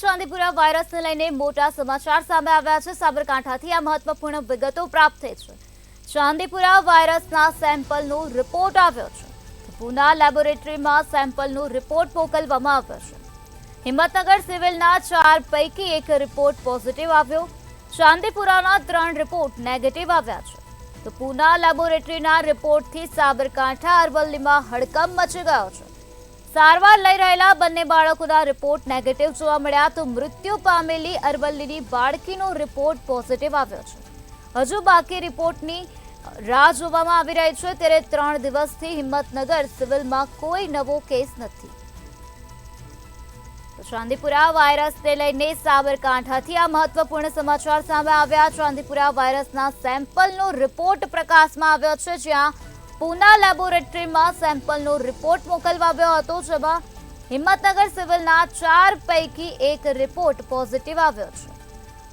ચાંદીપુરા વાયરસને લઈને મોટા સમાચાર સામે આવ્યા છે। સાબરકાંઠાથી આ મહત્વપૂર્ણ વિગતો પ્રાપ્ત થઈ છે। ચાંદીપુરા વાયરસના સેમ્પલનો રિપોર્ટ આવ્યો છે। પુના લેબોરેટરીમાં સેમ્પલનો રિપોર્ટ મોકલવામાં આવ્યો છે। હિંમતનગર સિવિલના 4 પૈકી 1 રિપોર્ટ પોઝિટિવ આવ્યો। ચાંદીપુરાના 3 રિપોર્ટ નેગેટિવ આવ્યા છે। તો પુના લેબોરેટરીના રિપોર્ટથી સાબરકાંઠા અરવલ્લીમાં હડકંપ મચી ગયો છે। સારવાર લઈ રહેલા બંને બાળકોના રિપોર્ટ નેગેટિવ જોવા મળ્યા તો મૃત્યુ પામેલી અરવલ્લીની બાળકીનો રિપોર્ટ પોઝિટિવ આવ્યો છે। હજુ બાકી રિપોર્ટની રાહ જોવામાં આવી રહી છે। ત્યારે 3 દિવસથી હિંમતનગર સિવિલમાં કોઈ નવો કેસ નથી। ચાંદીપુરા વાયરસને લઈને સાબરકાંઠાથી આ મહત્વપૂર્ણ સમાચાર સામે આવ્યા। ચાંદીપુરા વાયરસના સેમ્પલનો રિપોર્ટ પ્રકાશમાં આવ્યો છે, જ્યાં પુના લેબોરેટરીમાં સેમ્પલનો રિપોર્ટ મોકલવામાં આવ્યો હતો, જેમાં હિંમતનગર સિવિલના 4 પૈકી 1 રિપોર્ટ પોઝિટિવ આવ્યો છે।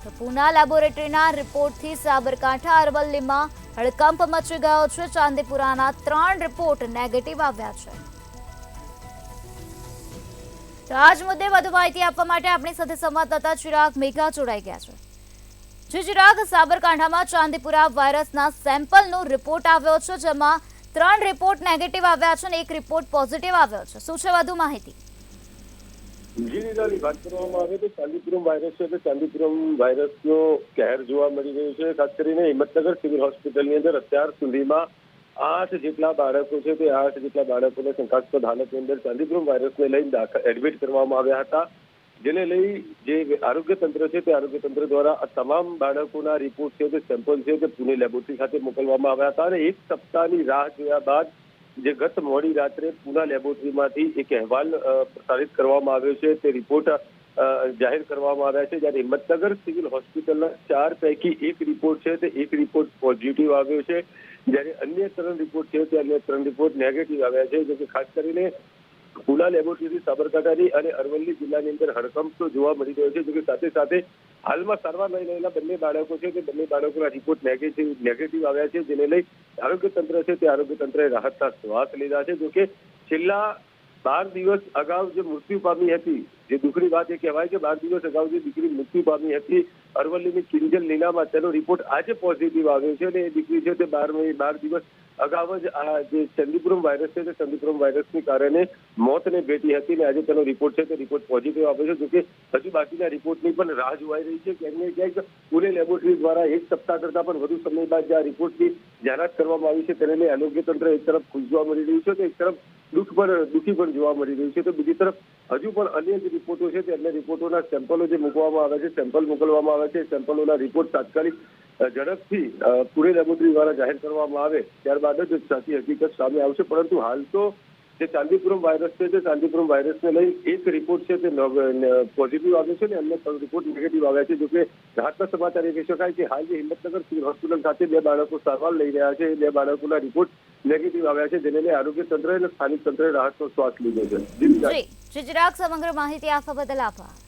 તો પુના લેબોરેટરીના રિપોર્ટથી સાબરકાંઠા અરવલ્લીમાં હડકંપ મચી ગયો છે। ચાંદીપુરાના 3 રિપોર્ટ નેગેટિવ આવ્યા છે। તો આ જ મુદ્દે વધુ માહિતી આપવા માટે આપણી સાથે સંવાદદાતા ચિરાગ મેઘા જોડાઈ ગયા છે। ચિરાગ, સાબરકાંઠામાં ચાંદીપુરા વાયરસના સેમ્પલનો રિપોર્ટ આવ્યો છે, જેમાં 3 રિપોર્ટ નેગેટિવ આવ્યા છે અને 1 રિપોર્ટ પોઝિટિવ આવ્યો છે। શું છે વધુ માહિતી? જી નિરાલી, વાત કરવામાં આવે તો ચાંદીપુરમ વાયરસ છે, ચાંદીપુરમ વાયરસનો કહેર જોવા મળી રહ્યો છે। ખાસ કરીને હિંમતનગર સિવિલ હોસ્પિટલની અંદર અત્યાર સુધીમાં 8 જેટલા બાળકો છે, તે 8 જેટલા બાળકોને શંકાસ્પદ હાલતની અંદર ચાંદીપુરમ વાયરસને લઈને એડમિટ કરવામાં આવ્યા હતા, જેને લઈ જે આરોગ્ય તંત્ર છે તે આરોગ્ય તંત્ર દ્વારા આ તમામ બાળકોના રિપોર્ટ છે, તે સેમ્પલ છે તે પુણે લેબોરેટરી ખાતે મોકલવામાં આવ્યા હતા। અને 1 સપ્તાહની રાહ જોયા બાદ જે ગત મોડી રાત્રે પુના લેબોરેટરીમાંથી એક અહેવાલ પ્રસારિત કરવામાં આવ્યો છે, તે રિપોર્ટ જાહેર કરવામાં આવ્યા છે। જ્યારે હિંમતનગર સિવિલ હોસ્પિટલના 4 પૈકી 1 રિપોર્ટ છે તે 1 રિપોર્ટ પોઝિટિવ આવ્યો છે, જ્યારે અન્ય 3 રિપોર્ટ છે તે અન્ય 3 રિપોર્ટ નેગેટિવ આવ્યા છે। જો કે ખાસ કરીને પુના લેબોરેટરી સાબરકાંઠાની અને અરવલ્લી જિલ્લાની અંદર હડકંપ તો જોવા મળી રહ્યો છે। જો કે સાથે સાથે હાલમાં સારવાર લઈ રહેલા બંને બાળકો છે તે બંને બાળકોના રિપોર્ટ નેગેટિવ આવ્યા છે, જેને લઈ આરોગ્ય તંત્ર છે તે આરોગ્ય તંત્રએ રાહતના શ્વાસ લીધા છે। જો કે છેલ્લા 12 દિવસ અગાઉ જે મૃત્યુ પામી હતી, જે દુઃખની વાત એ કહેવાય કે 12 દિવસ અગાઉ જે દીકરી મૃત્યુ પામી હતી અરવલ્લીની કિંજલ લીલામાં, તેનો રિપોર્ટ આજે પોઝિટિવ આવ્યો છે। અને એ દીકરી છે તે 12 દિવસ અગાઉ જ આ જે ચાંદીપુરમ વાયરસ છે તે ચાંદીપુરમ વાયરસને કારણે મોતને ભેટી હતી, અને આજે તેનો રિપોર્ટ છે તે રિપોર્ટ પોઝિટિવ આવ્યો છે। જોકે હજુ બાકીના રિપોર્ટની પણ રાહ જોવાઈ રહી છે। ક્યાંક ને ક્યાંક પુણે લેબોરેટરી દ્વારા 1 સપ્તાહ કરતા પણ વધુ સમય બાદ જે આ રિપોર્ટની જાહેરાત કરવામાં આવી છે, તેને લઈ આરોગ્ય તંત્ર એક તરફ ખુશ જોવા મળી રહ્યું છે, તો એક તરફ દુઃખી પણ જોવા મળી રહ્યું છે। તો બીજી તરફ હજુ પણ અન્ય જે રિપોર્ટો છે તે અન્ય રિપોર્ટોના સેમ્પલો જે મૂકવામાં આવે છે, સેમ્પલ મોકલવામાં આવે છે, સેમ્પલોના રિપોર્ટ તાત્કાલિક ઝડપથી પુણે લેબોરેટરી દ્વારા જાહેર કરવામાં આવે ત્યારબાદ જ સાચી હકીકત સામે આવશે। પરંતુ હાલ તો જે ચાંદીપુરમ વાયરસ છે તે ચાંદીપુરમ વાયરસને લઈ 1 રિપોર્ટ છે તે પોઝિટિવ આવ્યો છે અને અન્ય 3 રિપોર્ટ નેગેટિવ આવ્યા છે। જોકે રાહતના સમાચાર એ કહી શકાય કે હાલ જે હિંમતનગર સિવિલ હોસ્પિટલ ખાતે 2 બાળકો સારવાર લઈ રહ્યા છે, 2 બાળકોના રિપોર્ટ નેગેટિવ આવ્યા છે, જેને લઈ આરોગ્ય તંત્ર અને સ્થાનિક તંત્રએ રાહતનો શ્વાસ લીધો છે। જી ચિરાગ, સમગ્ર માહિતી આપવા બદલ આભાર।